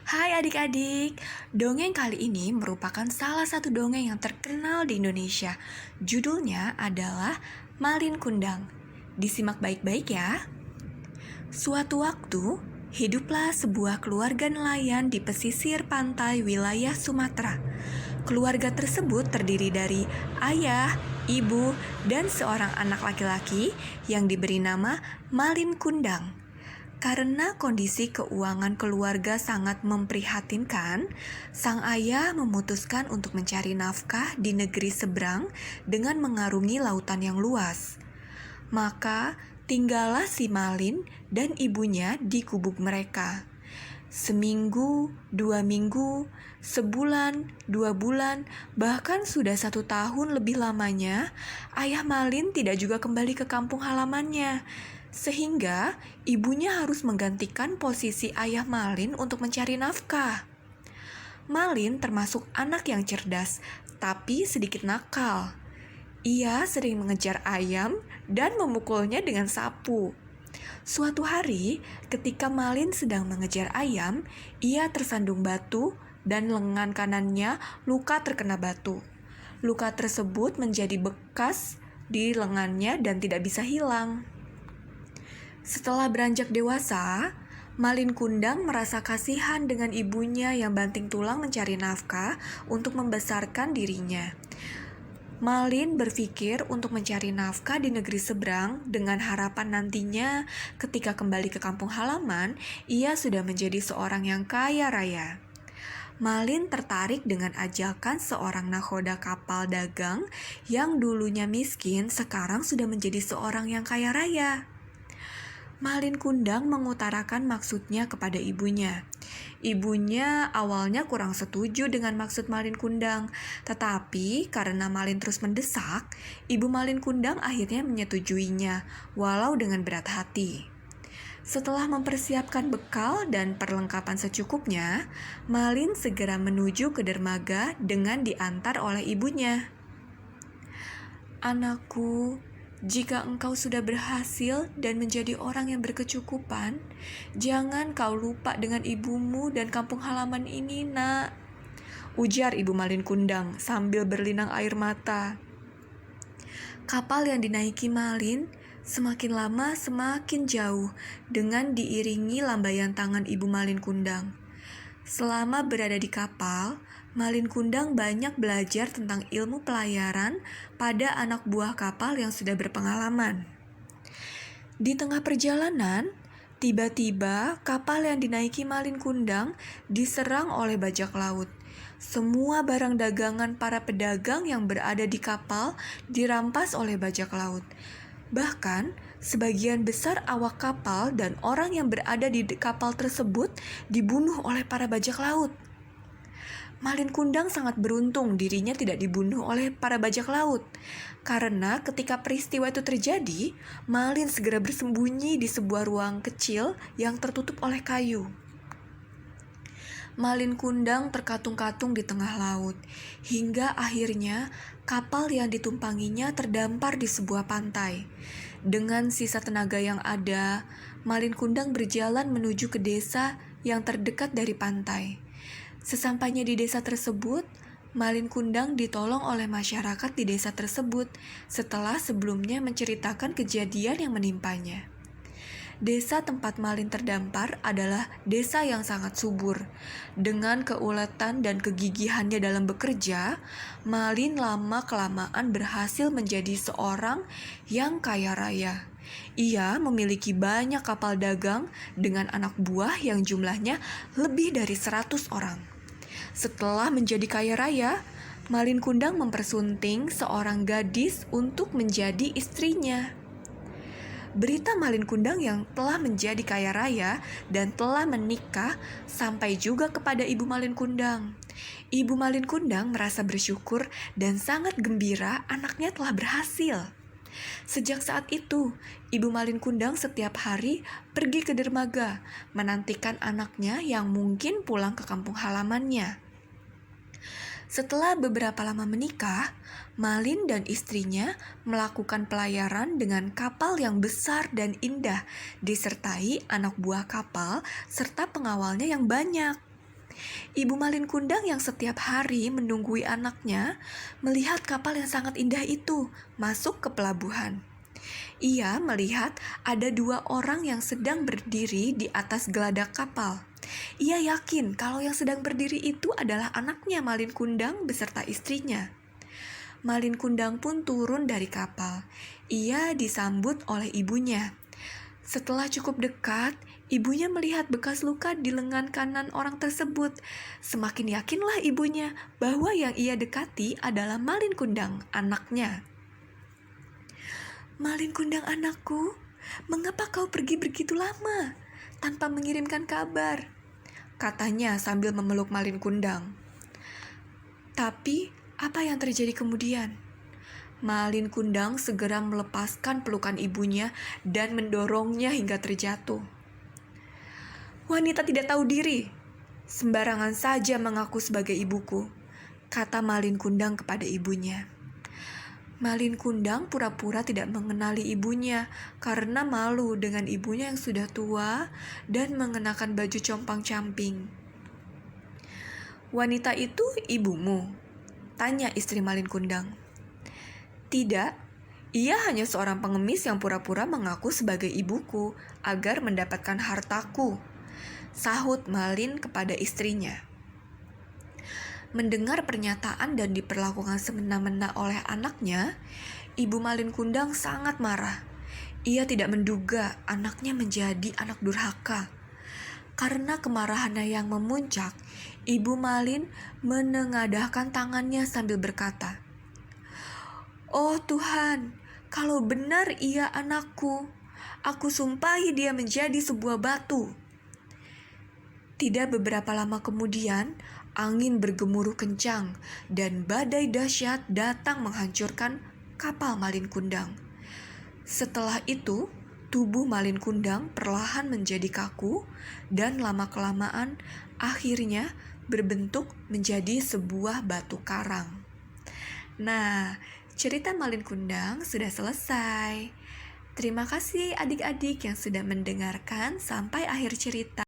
Hai adik-adik, dongeng kali ini merupakan salah satu dongeng yang terkenal di Indonesia. Judulnya adalah Malin Kundang. Disimak baik-baik ya. Suatu waktu, hiduplah sebuah keluarga nelayan di pesisir pantai wilayah Sumatera. Keluarga tersebut terdiri dari ayah, ibu, dan seorang anak laki-laki yang diberi nama Malin Kundang. Karena kondisi keuangan keluarga sangat memprihatinkan, sang ayah memutuskan untuk mencari nafkah di negeri seberang dengan mengarungi lautan yang luas. Maka tinggallah si Malin dan ibunya di gubuk mereka. Seminggu, 2 minggu, sebulan, 2 bulan, bahkan sudah 1 tahun lebih lamanya, ayah Malin tidak juga kembali ke kampung halamannya. Sehingga ibunya harus menggantikan posisi ayah Malin untuk mencari nafkah. Malin termasuk anak yang cerdas, tapi sedikit nakal. Ia sering mengejar ayam dan memukulnya dengan sapu. Suatu hari, ketika Malin sedang mengejar ayam, ia tersandung batu dan lengan kanannya luka terkena batu. Luka tersebut menjadi bekas di lengannya dan tidak bisa hilang. Setelah beranjak dewasa, Malin Kundang merasa kasihan dengan ibunya yang banting tulang mencari nafkah untuk membesarkan dirinya. Malin berpikir untuk mencari nafkah di negeri seberang dengan harapan nantinya ketika kembali ke kampung halaman, ia sudah menjadi seorang yang kaya raya. Malin tertarik dengan ajakan seorang nakhoda kapal dagang yang dulunya miskin sekarang sudah menjadi seorang yang kaya raya. Malin Kundang mengutarakan maksudnya kepada ibunya. Ibunya awalnya kurang setuju dengan maksud Malin Kundang, tetapi karena Malin terus mendesak, ibu Malin Kundang akhirnya menyetujuinya, walau dengan berat hati. Setelah mempersiapkan bekal dan perlengkapan secukupnya, Malin segera menuju ke dermaga dengan diantar oleh ibunya. "Anakku, jika engkau sudah berhasil dan menjadi orang yang berkecukupan, jangan kau lupa dengan ibumu dan kampung halaman ini, nak," ujar ibu Malin Kundang sambil berlinang air mata. Kapal yang dinaiki Malin semakin lama semakin jauh dengan diiringi lambaian tangan ibu Malin Kundang. Selama berada di kapal, Malin Kundang banyak belajar tentang ilmu pelayaran pada anak buah kapal yang sudah berpengalaman. Di tengah perjalanan, tiba-tiba kapal yang dinaiki Malin Kundang diserang oleh bajak laut. Semua barang dagangan para pedagang yang berada di kapal dirampas oleh bajak laut. Bahkan, sebagian besar awak kapal dan orang yang berada di kapal tersebut dibunuh oleh para bajak laut. Malin Kundang sangat beruntung dirinya tidak dibunuh oleh para bajak laut. Karena ketika peristiwa itu terjadi, Malin segera bersembunyi di sebuah ruang kecil yang tertutup oleh kayu. Malin Kundang terkatung-katung di tengah laut, hingga akhirnya kapal yang ditumpanginya terdampar di sebuah pantai. Dengan sisa tenaga yang ada, Malin Kundang berjalan menuju ke desa yang terdekat dari pantai. Sesampainya di desa tersebut, Malin Kundang ditolong oleh masyarakat di desa tersebut setelah sebelumnya menceritakan kejadian yang menimpanya. Desa tempat Malin terdampar adalah desa yang sangat subur. Dengan keuletan dan kegigihannya dalam bekerja, Malin lama-kelamaan berhasil menjadi seorang yang kaya raya. Ia memiliki banyak kapal dagang dengan anak buah yang jumlahnya lebih dari 100 orang. Setelah menjadi kaya raya, Malin Kundang mempersunting seorang gadis untuk menjadi istrinya. Berita Malin Kundang yang telah menjadi kaya raya dan telah menikah sampai juga kepada ibu Malin Kundang. Ibu Malin Kundang merasa bersyukur dan sangat gembira anaknya telah berhasil. Sejak saat itu, ibu Malin Kundang setiap hari pergi ke dermaga menantikan anaknya yang mungkin pulang ke kampung halamannya. Setelah beberapa lama menikah, Malin dan istrinya melakukan pelayaran dengan kapal yang besar dan indah, disertai anak buah kapal serta pengawalnya yang banyak. Ibu Malin Kundang yang setiap hari menunggui anaknya melihat kapal yang sangat indah itu masuk ke pelabuhan. Ia melihat ada 2 orang yang sedang berdiri di atas geladak kapal. Ia yakin kalau yang sedang berdiri itu adalah anaknya Malin Kundang beserta istrinya. Malin Kundang pun turun dari kapal. Ia disambut oleh ibunya. Setelah cukup dekat, ibunya melihat bekas luka di lengan kanan orang tersebut. Semakin yakinlah ibunya bahwa yang ia dekati adalah Malin Kundang, anaknya. "Malin Kundang anakku, mengapa kau pergi begitu lama tanpa mengirimkan kabar?" katanya sambil memeluk Malin Kundang. Tapi apa yang terjadi kemudian? Malin Kundang segera melepaskan pelukan ibunya dan mendorongnya hingga terjatuh. "Wanita tidak tahu diri, sembarangan saja mengaku sebagai ibuku," kata Malin Kundang kepada ibunya. Malin Kundang pura-pura tidak mengenali ibunya karena malu dengan ibunya yang sudah tua dan mengenakan baju compang-camping. "Wanita itu ibumu?" tanya istri Malin Kundang. "Tidak, ia hanya seorang pengemis yang pura-pura mengaku sebagai ibuku agar mendapatkan hartaku," sahut Malin kepada istrinya. Mendengar pernyataan dan diperlakukan semena-mena oleh anaknya, Ibu Malin Kundang sangat marah. Ia tidak menduga anaknya menjadi anak durhaka. Karena kemarahannya yang memuncak, Ibu Malin menengadahkan tangannya sambil berkata, "Oh Tuhan, kalau benar ia anakku, aku sumpahi dia menjadi sebuah batu." Tidak beberapa lama kemudian, angin bergemuruh kencang dan badai dahsyat datang menghancurkan kapal Malin Kundang. Setelah itu, tubuh Malin Kundang perlahan menjadi kaku dan lama-kelamaan akhirnya berbentuk menjadi sebuah batu karang. Nah, cerita Malin Kundang sudah selesai. Terima kasih adik-adik yang sudah mendengarkan sampai akhir cerita.